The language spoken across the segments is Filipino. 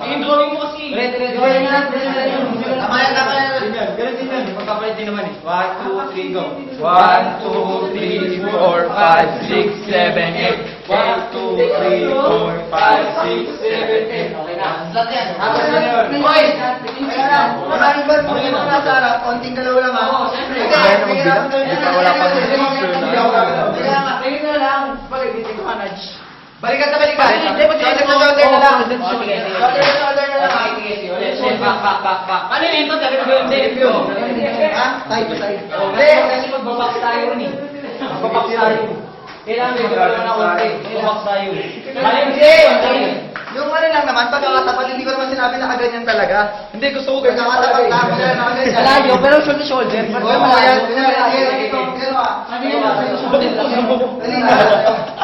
Yung drawing mo kasi. Drawing na lang. Tama yan. Ganun din yan. Pagkapalit din naman eh. 1, 2, 3, go. 1, 2, 3, 4, 5, 6, 7, 8. 1, 2, 3, 4, 5, 6, 7, 8. Okay na. Slot yan. Tapos na yun. Hoy! Maraming ba? Kung nasa harap, konting dalawa lang ha. Siyempre. Kaya na magbilang? Hindi pa wala pang picture na. Tingin na lang. Pag-ibig ko manage. Balikan. Hindi, shoulder na lang. Sige. Shoulder na lang. Back. Ano yun? Ito, sabi ko yung debut. Ha? Side to side. Hindi, kasi magbabox tayo rin eh. Magbabox tayo. Kailangan may gano'n na konti. Magbabox tayo. Hindi! Yung ano lang naman, pagkakatapat, hindi ko naman sinabi na kaganyan talaga. Hindi, gusto ko ganyan Pagkakatapat na ako na nakaganyan. Malayo, pero shoulder. Oo, mga yan.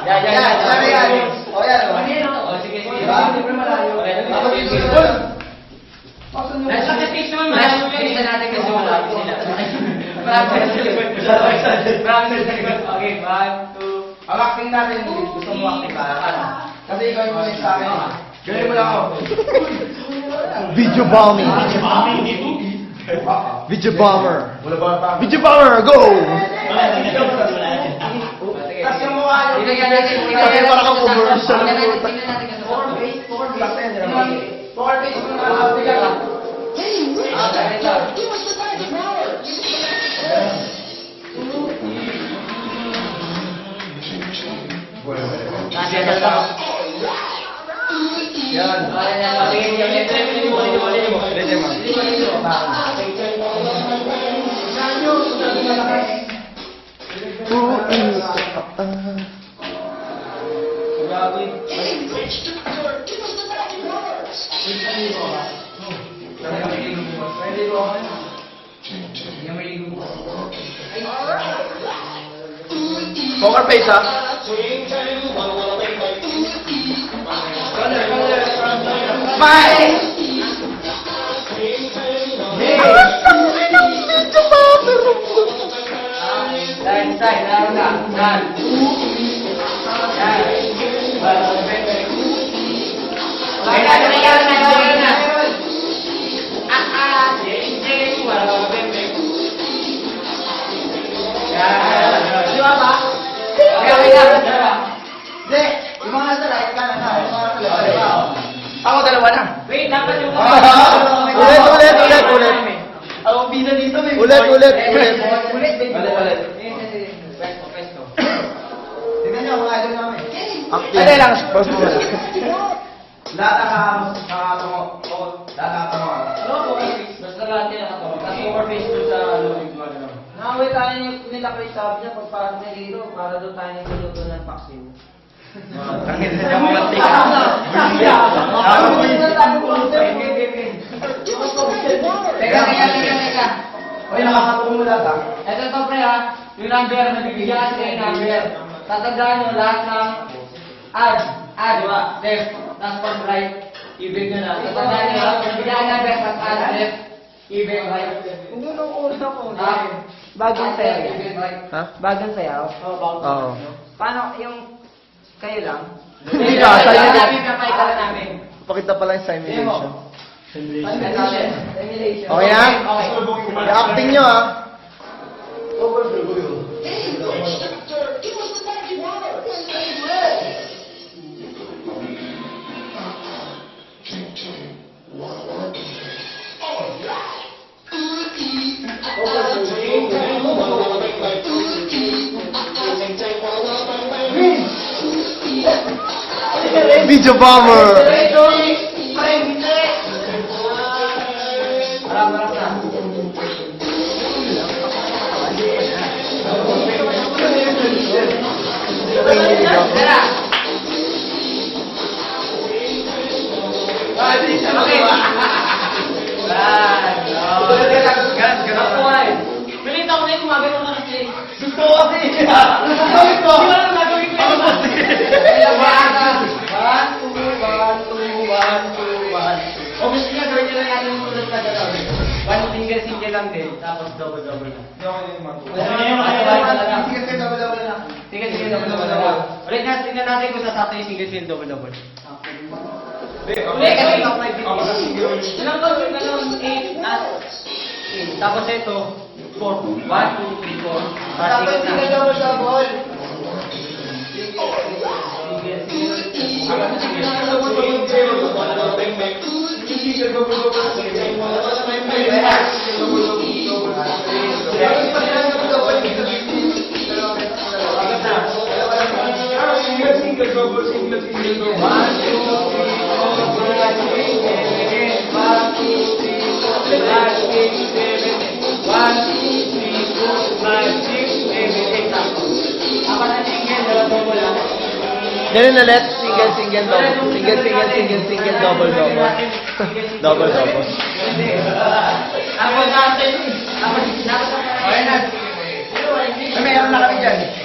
Yan. O, yan. Sige. Diba? Nasa case naman, malayo yun. Isa natin kasi wala sila. Marami sa likod. Okay, 1, 2. Ang acting natin, gusto mo acting ka. Kasi ikaw yung mga sa akin. Gawin mo lang ako. Video bombing. Video bomber. Video bomber, go! Tapos yung mukha nyo. Ilagyan natin. Kasi para kang commercial. Poker face mo na ako. Yan. Poker face, ha? Bye! Hindi, yung mga nasa right ka na. Ako dalawa na. Wait, dapat yung Ulit. Ako bida dito, may Ulit. Pesto. Tingnan nyo, mga idol namin. Acting. Lang, pause mo muna. Lahat nakatungo. Lahat nakatungo. Ano po kasi? Basta lahat nila nakatungo. Kasi overface doon sa loob mo. Nakawin tayo nila kay sabi niya pagpasok niya dito para doon tayo niluluto ng paksiw. Tangin na siya mga tika. Teka. Oy, nakakatungo mo lahat ha. Ito to pre ha. Yung number na bibigyan sa number. Tatandaan nyo lahat ng add, diba? Left, tapos pag right, even nyo na. Tatandaan nyo lahat, bibigyan ng left at add, left, even, right. Hindi nung una ko. Ha? Bagong sayaw. Even, right. Ha? Bagong sayaw. Oo. Paano yung kayo lang? Hindi ka, Namin napakita na namin. Pakita pala yung simulation. Simulation. Okay na? Okay. Yung acting nyo, ha? Video bomber! Harap na. Tara. Okay. Pilit ako na yung gumagano na kasi. Gusto ko kasi. Gagawin ko. Hindi ko alam gagawin ko. O gusto niya gawin niya lang natin yung tulad na gagawin. One finger single lang din, tapos double na. Hindi ako yung matuwa. Sige, Double na. double. Ulit natin tingnan natin kung sasakto yung single double. Ilang tawag yung ganun? 8 na. Tapos ito, 4. 1, 2, 3, 4. Tapos single double double. Ganun ulit. Single, single, double. Single, single, single, single, double, double. Double, double. Ako natin. Ako natin. Ay, meron na kami dyan.